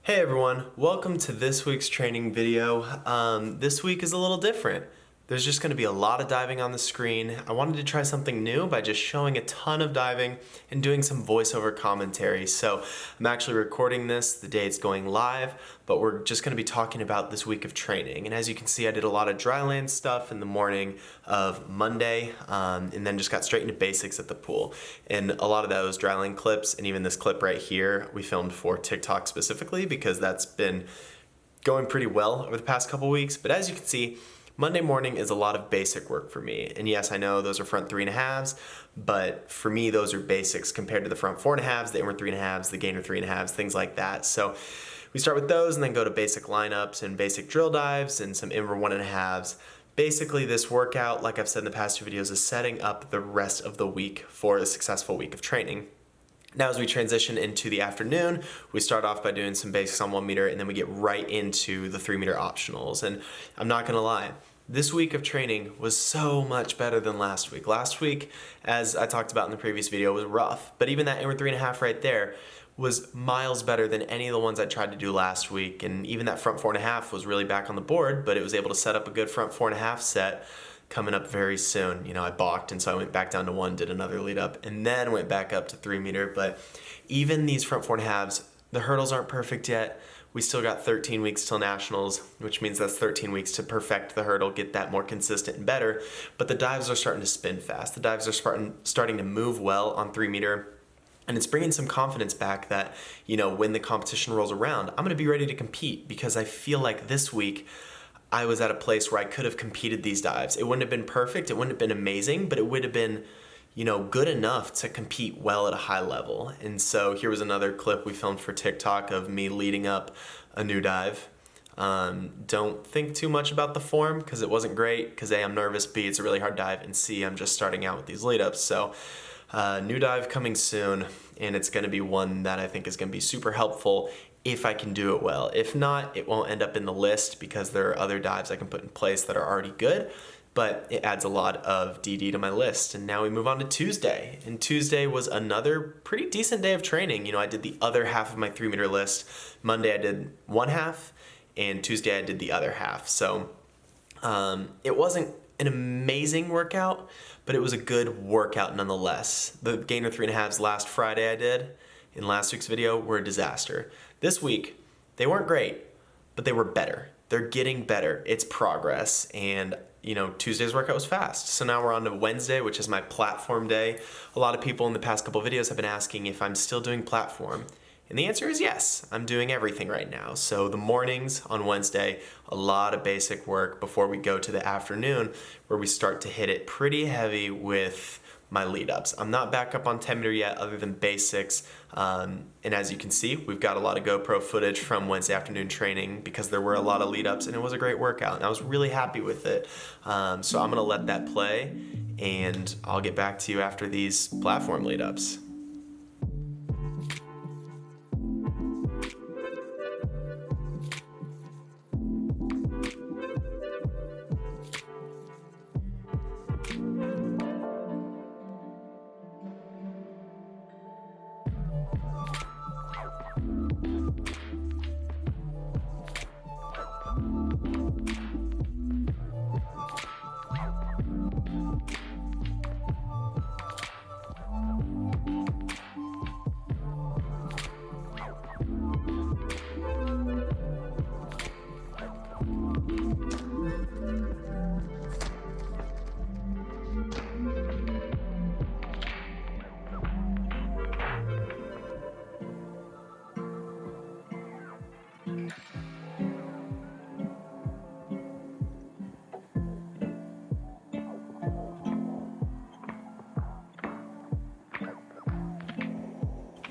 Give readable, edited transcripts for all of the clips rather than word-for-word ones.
Hey everyone, welcome to this week's training video. This week is a little different. There's just going to be a lot of diving on the screen. I wanted to try something new by just showing a ton of diving and doing some voiceover commentary. So I'm actually recording this the day it's going live, but we're just going to be talking about this week of training. And as you can see, I did a lot of dry land stuff in the morning of Monday, and then just got straight into basics at the pool. And a lot of those dry land clips, and even this clip right here, we filmed for TikTok specifically because that's been going pretty well over the past couple weeks. But as you can see, Monday morning is a lot of basic work for me. And yes, I know those are front 3.5s, but for me, those are basics compared to the front 4.5s, the inward 3.5s, the gainer 3.5s, things like that. So we start with those and then go to basic lineups and basic drill dives and some inward 1.5s. Basically, this workout, like I've said in the past two videos, is setting up the rest of the week for a successful week of training. Now, as we transition into the afternoon, we start off by doing some basics on 1 meter, and then we get right into the 3 meter optionals. And I'm not gonna lie, this week of training was so much better than last week. Last week, as I talked about in the previous video, was rough, but even that inward 3.5 right there was miles better than any of the ones I tried to do last week. And even that front 4.5 was really back on the board, but it was able to set up a good front 4.5 set coming up very soon. You know, I balked, and so I went back down to 1, did another lead up, and then went back up to 3 meter. But even these front 4.5s, the hurdles aren't perfect yet. We still got 13 weeks till nationals, which means that's 13 weeks to perfect the hurdle, get that more consistent and better. But the dives are starting to spin fast. The dives are starting to move well on 3 meter. And it's bringing some confidence back that, you know, when the competition rolls around, I'm going to be ready to compete, because I feel like this week I was at a place where I could have competed these dives. It wouldn't have been perfect, it wouldn't have been amazing, but it would have been, you know, good enough to compete well at a high level. And so here was another clip we filmed for TikTok of me leading up a new dive. Don't think too much about the form because it wasn't great, because A, I'm nervous, B, it's a really hard dive, and C, I'm just starting out with these lead ups. So new dive coming soon, and it's going to be one that I think is going to be super helpful if I can do it well. If not, it won't end up in the list because there are other dives I can put in place that are already good, but it adds a lot of DD to my list. And now we move on to Tuesday. And Tuesday was another pretty decent day of training. You know, I did the other half of my 3 meter list. Monday I did one half, and Tuesday I did the other half. So it wasn't an amazing workout, but it was a good workout nonetheless. The gainer 3.5s last Friday I did in last week's video were a disaster. This week, they weren't great, but they were better. They're getting better. It's progress. And, you know, Tuesday's workout was fast. So now we're on to Wednesday, which is my platform day. A lot of people in the past couple videos have been asking if I'm still doing platform. And the answer is yes, I'm doing everything right now. So the mornings on Wednesday, a lot of basic work before we go to the afternoon, where we start to hit it pretty heavy with my lead ups. I'm not back up on 10 meter yet other than basics. And as you can see, we've got a lot of GoPro footage from Wednesday afternoon training because there were a lot of lead ups and it was a great workout and I was really happy with it. So I'm gonna let that play and I'll get back to you after these platform lead ups.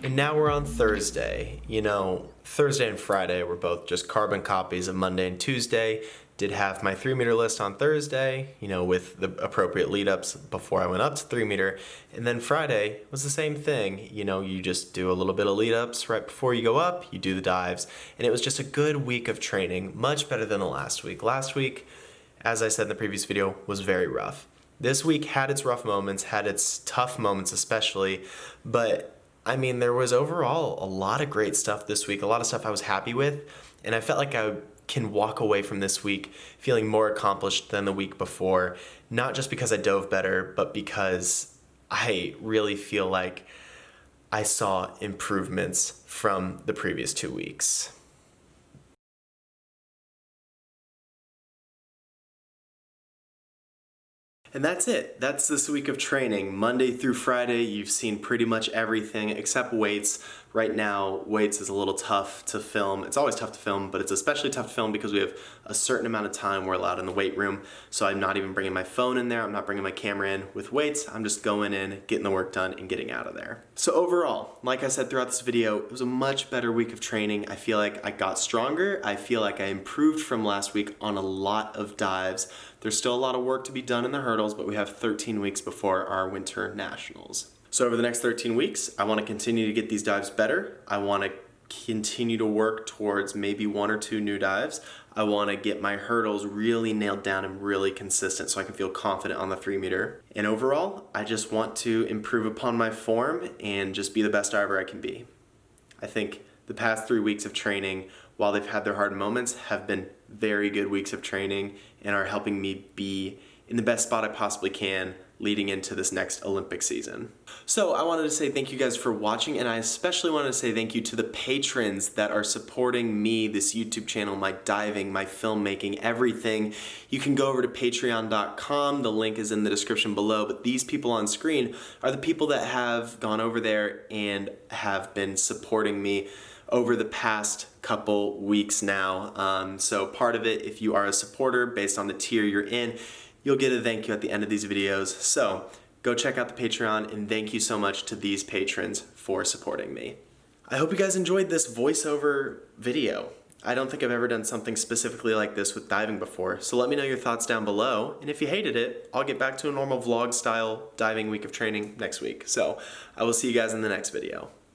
And now we're on Thursday. You know, Thursday and Friday were both just carbon copies of Monday and Tuesday. Did have my 3 meter list on Thursday, you know, with the appropriate lead ups before I went up to 3 meter. And then Friday was the same thing. You know, you just do a little bit of lead ups right before you go up, you do the dives. And it was just a good week of training, much better than the last week. Last week, as I said in the previous video, was very rough. This week had its rough moments, had its tough moments especially, but I mean, there was overall a lot of great stuff this week, a lot of stuff I was happy with, and I felt like I can walk away from this week feeling more accomplished than the week before, not just because I dove better, but because I really feel like I saw improvements from the previous 2 weeks. And that's it. That's this week of training. Monday through Friday, you've seen pretty much everything except weights. Right now, weights is a little tough to film. It's always tough to film, but it's especially tough to film because we have a certain amount of time we're allowed in the weight room. So I'm not even bringing my phone in there. I'm not bringing my camera in. With weights, I'm just going in, getting the work done, and getting out of there. So overall, like I said throughout this video, it was a much better week of training. I feel like I got stronger. I feel like I improved from last week on a lot of dives. There's still a lot of work to be done in the hurdles, but we have 13 weeks before our winter nationals. So over the next 13 weeks, I want to continue to get these dives better. I want to continue to work towards maybe 1 or 2 new dives. I want to get my hurdles really nailed down and really consistent so I can feel confident on the 3 meter. And overall, I just want to improve upon my form and just be the best diver I can be. I think the past 3 weeks of training, while they've had their hard moments, have been very good weeks of training and are helping me be in the best spot I possibly can leading into this next Olympic season. So I wanted to say thank you guys for watching, and I especially wanted to say thank you to the patrons that are supporting me, this YouTube channel, my diving, my filmmaking, everything. You can go over to patreon.com, the link is in the description below, but these people on screen are the people that have gone over there and have been supporting me over the past couple weeks now. So part of it, if you are a supporter based on the tier you're in, you'll get a thank you at the end of these videos. So go check out the Patreon, and thank you so much to these patrons for supporting me. I hope you guys enjoyed this voiceover video. I don't think I've ever done something specifically like this with diving before, so let me know your thoughts down below, and if you hated it, I'll get back to a normal vlog style diving week of training next week. So I will see you guys in the next video.